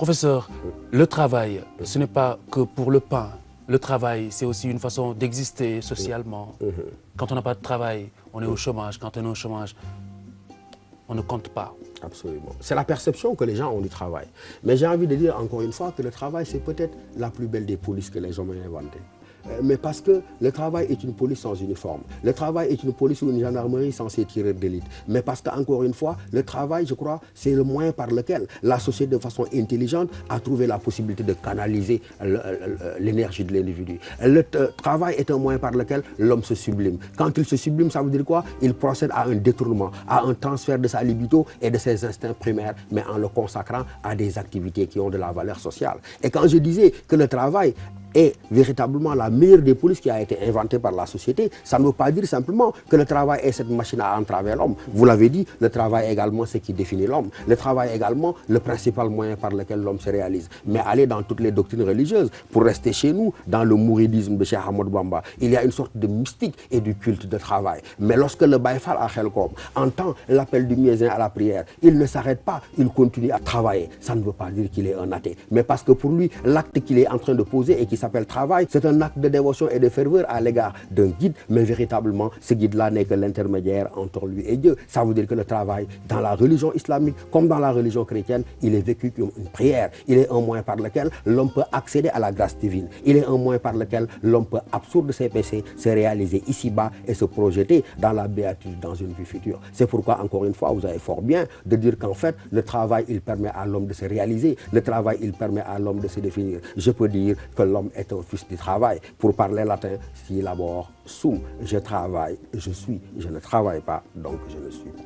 Professeur, le travail, ce n'est pas que pour le pain. Le travail, c'est aussi une façon d'exister socialement. Quand on n'a pas de travail, on est au chômage. Quand on est au chômage, on ne compte pas. Absolument. C'est la perception que les gens ont du travail. Mais j'ai envie de dire encore une fois que le travail, c'est peut-être la plus belle des polices que les hommes aient inventées. Mais parce que le travail est une police sans uniforme. Le travail est une police ou une gendarmerie sans ses tireurs d'élite. Mais parce qu'encore une fois, le travail, je crois, c'est le moyen par lequel la société, de façon intelligente, a trouvé la possibilité de canaliser l'énergie de l'individu. Le travail est un moyen par lequel l'homme se sublime. Quand il se sublime, ça veut dire quoi? Il procède à un détournement, à un transfert de sa libido et de ses instincts primaires, mais en le consacrant à des activités qui ont de la valeur sociale. Et quand je disais que le travail est véritablement la meilleure des polices qui a été inventée par la société, ça ne veut pas dire simplement que le travail est cette machine à entraver l'homme. Vous l'avez dit, le travail est également ce qui définit l'homme. Le travail est également le principal moyen par lequel l'homme se réalise. Mais aller dans toutes les doctrines religieuses, pour rester chez nous, dans le mouridisme de Cheikh Ahmadou Bamba, il y a une sorte de mystique et du culte de travail. Mais lorsque le Baye Fall à Khelkom entend l'appel du muezzin à la prière, il ne s'arrête pas, il continue à travailler. Ça ne veut pas dire qu'il est un athée, mais parce que pour lui, l'acte qu'il est en train de poser et qui s'appelle travail, c'est un acte de dévotion et de ferveur à l'égard d'un guide, mais véritablement, ce guide-là n'est que l'intermédiaire entre lui et Dieu. Ça veut dire que le travail, dans la religion islamique, comme dans la religion chrétienne, il est vécu comme une prière. Il est un moyen par lequel l'homme peut accéder à la grâce divine. Il est un moyen par lequel l'homme peut absoudre ses péchés, se réaliser ici-bas et se projeter dans la béatitude, dans une vie future. C'est pourquoi, encore une fois, vous avez fort bien de dire qu'en fait, le travail, il permet à l'homme de se réaliser. Le travail, il permet à l'homme de se définir. Je peux dire que l'homme est un fils du travail. Pour parler latin, si labor sum, je travaille, je suis, je ne travaille pas, donc je ne suis pas.